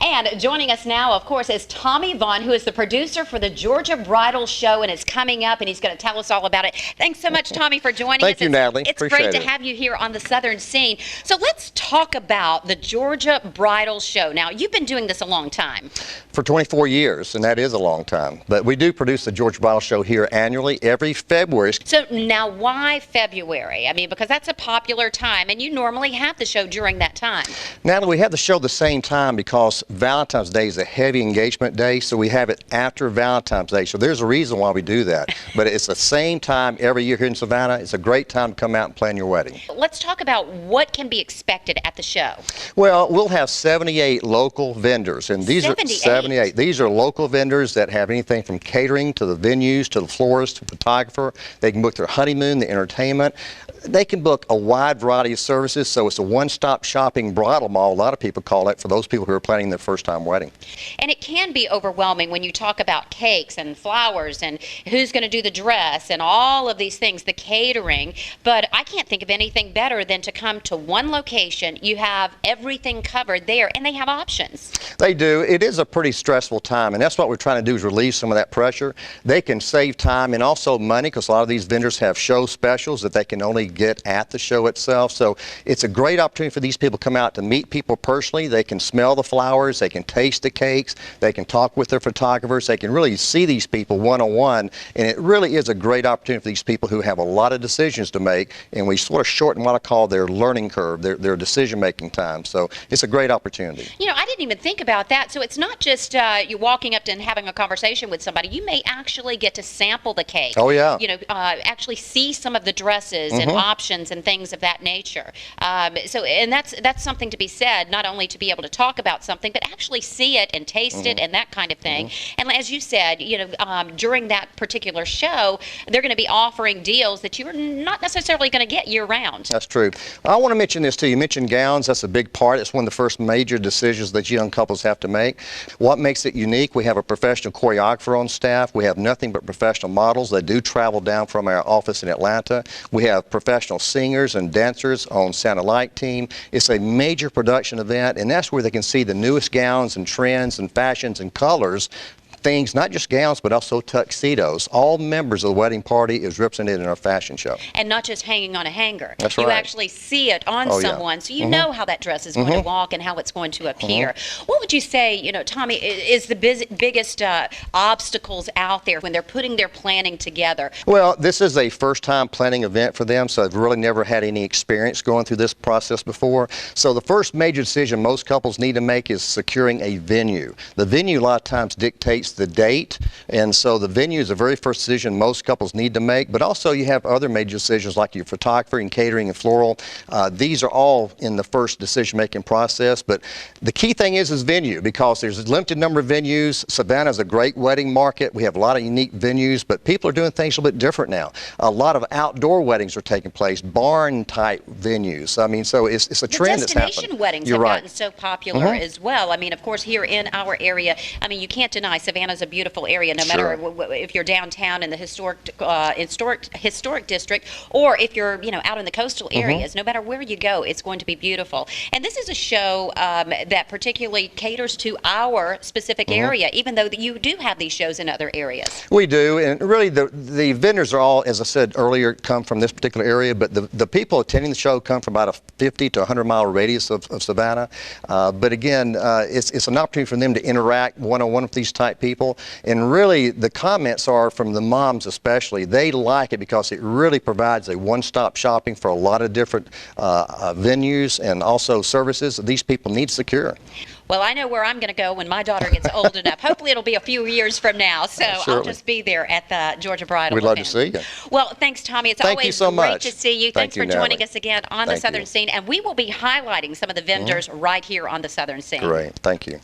And joining us now, of course, is Tommy Vaughn, who is the producer for the Georgia Bridal Show, and it's coming up, and he's going to tell us all about it. Thanks so much, Tommy, for joining us. Thank you, Natalie. It's great to have you here on the Southern Scene. So let's talk about the Georgia Bridal Show. Now, you've been doing this a long time. For 24 years, and that is a long time. But we do produce the Georgia Bridal Show here annually, every February. So now, why February? I mean, because that's a popular time, and you normally have the show during that time. Natalie, we have the show the same time because Valentine's Day is a heavy engagement day, so we have it after Valentine's Day. So there's a reason why we do that. But it's the same time every year here in Savannah. It's a great time to come out and plan your wedding. Let's talk about what can be expected at the show. Well, we'll have 78 local vendors, and these 78. are 78. These are local vendors that have anything from catering to the venues to the florist to the photographer. They can book their honeymoon, the entertainment. They can book a wide variety of services, so it's a one-stop shopping bridal mall. A lot of people call it for those people who are planning their first-time wedding. And it can be overwhelming when you talk about cakes and flowers and who's going to do the dress and all of these things, the catering. But I can't think of anything better than to come to one location. You have everything covered there, and they have options. They do. It is a pretty stressful time, and that's what we're trying to do is relieve some of that pressure. They can save time and also money because a lot of these vendors have show specials that they can only get at the show itself. So it's a great opportunity for these people to come out to meet people personally. They can smell the flowers, they can taste the cakes, they can talk with their photographers, they can really see these people one-on-one, and it really is a great opportunity for these people who have a lot of decisions to make, and we sort of shorten what I call their learning curve, their decision-making time. So it's a great opportunity. You know, I didn't even think about that. So it's not just you walking up to and having a conversation with somebody. You may actually get to sample the cake. Oh, yeah. You know, actually see some of the dresses and options and things of that nature. And that's something to be said, not only to be able to talk about something, but actually see it and taste it and that kind of thing. And as you said, you know, during that particular show, they're going to be offering deals that you're not necessarily going to get year-round. That's true. I want to mention this too. You mentioned gowns. That's a big part. It's one of the first major decisions that young couples have to make. What makes it unique? We have a professional choreographer on staff. We have nothing but professional models. They do travel down from our office in Atlanta. We have professional singers and dancers on Santa Light team. It's a major production event, and that's where they can see the newest gowns and trends and fashions and colors. Things, not just gowns, but also tuxedos. All members of the wedding party is represented in our fashion show. And not just hanging on a hanger. That's you right. actually see it on someone, so you know how that dress is going to walk and how it's going to appear. What would you say, you know, Tommy, is the biggest obstacles out there when they're putting their planning together? Well, this is a first-time planning event for them, so they've really never had any experience going through this process before. So the first major decision most couples need to make is securing a venue. The venue a lot of times dictates the date, and so the venue is the very first decision most couples need to make, but also you have other major decisions like your photography and catering and floral. These are all in the first decision-making process, but the key thing is venue, because there's a limited number of venues. Savannah is a great wedding market. We have a lot of unique venues, but people are doing things a little bit different now. A lot of outdoor weddings are taking place, barn-type venues. I mean, so it's a trend that's happening. Destination weddings have gotten so popular as well. I mean, of course, here in our area, I mean, you can't deny Savannah's a beautiful area, no matter if you're downtown in the historic district, or if you're, you know, out in the coastal areas. No matter where you go, it's going to be beautiful. And this is a show that particularly caters to our specific area, even though you do have these shows in other areas. We do, and really the vendors are all, as I said earlier, come from this particular area, but the people attending the show come from about a 50 to 100-mile radius of Savannah. But again, it's an opportunity for them to interact one-on-one with these type people. And really, the comments are from the moms especially. They like it because it really provides a one-stop shopping for a lot of different venues and also services that these people need to secure. Well, I know where I'm going to go when my daughter gets old enough. Hopefully, it'll be a few years from now. So I'll just be there at the Georgia Bridal event. We'd love to see you. Well, thanks, Tommy. It's always great to see you. Thanks for joining us again on the Southern Scene. And we will be highlighting some of the vendors right here on the Southern Scene. Great. Thank you.